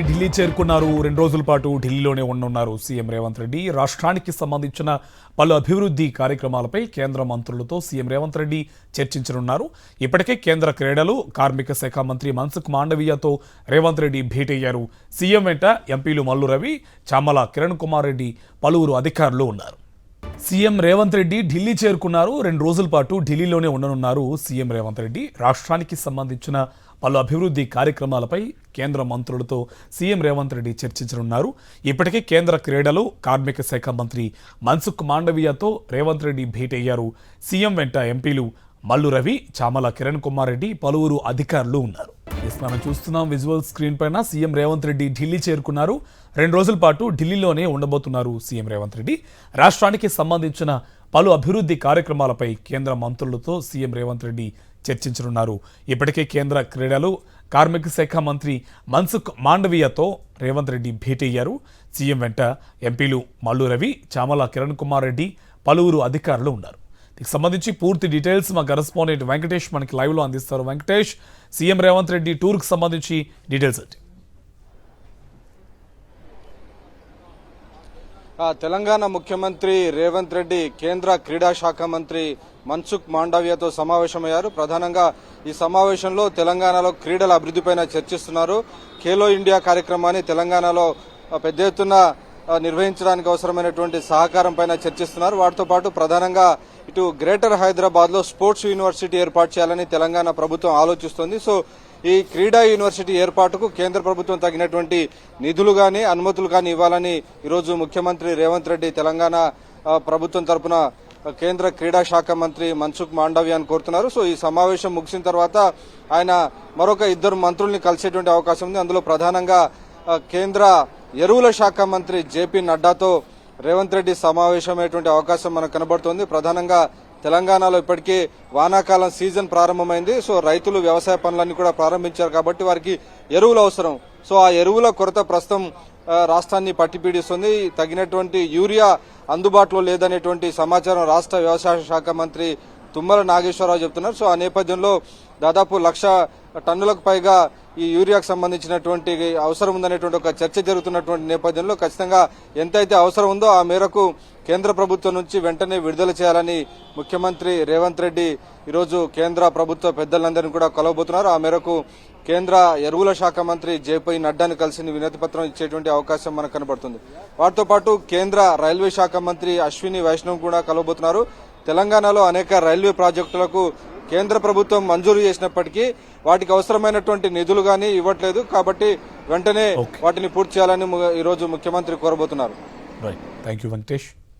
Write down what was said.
ఢిల్లీ చేరుకున్నారు. 2 రోజుల పాటు ఢిల్లీలోనే ఉండనున్నారు సీఎం రేవంత్ రెడ్డి. రాష్ట్రానికి సంబంధించిన పలు అభివృద్ధి కార్యక్రమాలపై కేంద్ర మంత్రులతో సీఎం రేవంత్ రెడ్డి చర్చించనున్నారు. ఇప్పటికే కేంద్ర క్రీడలు, కార్మిక శాఖ మంత్రి మన్సుఖ్ మాండవీయతో రేవంత్ రెడ్డి భేటయ్యారు. సీఎం వెంట ఎంపీలు మల్లు రవి, చామల కిరణ్ కుమార్ రెడ్డి, పలువురు అధికారులు ఉన్నారు. సీఎం రేవంత్ రెడ్డి ఢిల్లీ చేరుకున్నారు. 2 రోజుల పాటు ఢిల్లీలోనే ఉండనున్నారు సీఎం రేవంత్ రెడ్డి. రాష్ట్రానికి సంబంధించిన పలు అభివృద్ధి కార్యక్రమాలపై కేంద్ర మంత్రులతో సీఎం రేవంత్ రెడ్డి చర్చించనున్నారు. ఇప్పటికే కేంద్ర క్రీడలు, కార్మిక శాఖ మంత్రి మన్సుఖ్ మాండవీయతో రేవంత్ రెడ్డి భేటయ్యారు. సీఎం వెంట ఎంపీలు మల్లు రవి, చామల కిరణ్ కుమార్ రెడ్డి, పలువురు అధికారులు ఉన్నారు. మనం చూస్తున్నాం విజువల్ స్క్రీన్ పైన. సీఎం రేవంత్ రెడ్డి ఢిల్లీ చేరుకున్నారు. 2 రోజుల పాటు ఢిల్లీలోనే ఉండబోతున్నారు సీఎం రేవంత్ రెడ్డి. రాష్ట్రానికి సంబంధించిన పలు అభివృద్ధి కార్యక్రమాలపై కేంద్ర మంత్రులతో సీఎం రేవంత్ రెడ్డి చర్చించనున్నారు. ఇప్పటికే కేంద్ర క్రీడలు, కార్మిక శాఖ మంత్రి మన్సుఖ్ మాండవీయతో రేవంత్ రెడ్డి భేటయ్యారు. సీఎం వెంట ఎంపీలు మల్లు రవి, చామల కిరణ్ కుమార్ రెడ్డి, పలువురు అధికారులు ఉన్నారు. దీనికి సంబంధించి పూర్తి డీటెయిల్స్ మా కరెస్పాండెంట్ వెంకటేష్ మనకి లైవ్లో అందిస్తారు. వెంకటేష్, సీఎం రేవంత్ రెడ్డి టూర్కి సంబంధించి డీటెయిల్స్ ఏంటి? తెలంగాణ ముఖ్యమంత్రి రేవంత్ రెడ్డి కేంద్ర క్రీడా శాఖ మంత్రి మన్సుఖ్ మాండవీయతో సమావేశమయ్యారు. ప్రధానంగా ఈ సమావేశంలో తెలంగాణలో క్రీడల అభివృద్ధిపైన చర్చిస్తున్నారు. ఖేలో ఇండియా కార్యక్రమాన్ని తెలంగాణలో పెద్ద ఎత్తున నిర్వహించడానికి అవసరమైనటువంటి సహకారం పైన చర్చిస్తున్నారు. వాటితో పాటు ప్రధానంగా ఇటు గ్రేటర్ హైదరాబాద్ లో స్పోర్ట్స్ యూనివర్సిటీ ఏర్పాటు చేయాలని తెలంగాణ ప్రభుత్వం ఆలోచిస్తోంది. సో ఈ క్రీడా యూనివర్సిటీ ఏర్పాటుకు కేంద్ర ప్రభుత్వం తగినటువంటి నిధులు గాని, అనుమతులు గాని ఇవ్వాలని ఈరోజు ముఖ్యమంత్రి రేవంత్ రెడ్డి తెలంగాణ ప్రభుత్వం తరపున కేంద్ర క్రీడా శాఖ మంత్రి మన్సుఖ్ మాండవీయాన్ని కోరుతున్నారు. సో ఈ సమావేశం ముగిసిన తర్వాత ఆయన మరొక 2 మంత్రుల్ని కలిసేటువంటి అవకాశం ఉంది. అందులో ప్రధానంగా కేంద్ర ఎరువుల శాఖ మంత్రి జేపీ నడ్డాతో రేవంత్ రెడ్డి సమావేశమయ్యేటువంటి అవకాశం మనకు కనబడుతోంది. ప్రధానంగా తెలంగాణలో ఇప్పటికే వానాకాలం సీజన్ ప్రారంభమైంది. సో రైతులు వ్యవసాయ పనులన్నీ కూడా ప్రారంభించారు కాబట్టి వారికి ఎరువులు అవసరం. సో ఆ ఎరువుల కొరత ప్రస్తుతం రాష్ట్రాన్ని పట్టిపీడిస్తుంది. తగినటువంటి యూరియా అందుబాటులో లేదనేటువంటి సమాచారం రాష్ట్ర వ్యవసాయ శాఖ మంత్రి తుమ్మల నాగేశ్వరరావు చెప్తున్నారు. సో ఆ నేపథ్యంలో దాదాపు 1,00,000 టన్నులకు పైగా ఈ యూరియాకు సంబంధించినటువంటి అవసరం ఉందనేటువంటి ఒక చర్చ జరుగుతున్నటువంటి నేపథ్యంలో ఖచ్చితంగా ఎంతైతే అవసరం ఉందో ఆ మేరకు కేంద్ర ప్రభుత్వం నుంచి వెంటనే విడుదల చేయాలని ముఖ్యమంత్రి రేవంత్ రెడ్డి ఈరోజు కేంద్ర ప్రభుత్వ పెద్దలందరినీ కూడా కలవబోతున్నారు. ఆ మేరకు కేంద్ర ఎరువుల శాఖ మంత్రి జేపీ నడ్డాను కలిసి వినతి పత్రం ఇచ్చేటువంటి అవకాశం మనకు కనబడుతుంది. వాటితో పాటు కేంద్ర రైల్వే శాఖ మంత్రి అశ్విని వైష్ణవ్ కూడా కలవబోతున్నారు. తెలంగాణలో అనేక రైల్వే ప్రాజెక్టులకు కేంద్ర ప్రభుత్వం మంజూరు చేసినప్పటికీ వాటికి అవసరమైనటువంటి నిధులు గానీ ఇవ్వట్లేదు. కాబట్టి వెంటనే వాటిని పూర్తి చేయాలని ఈరోజు ముఖ్యమంత్రి కోరబోతున్నారు. Thank you Venkatesh.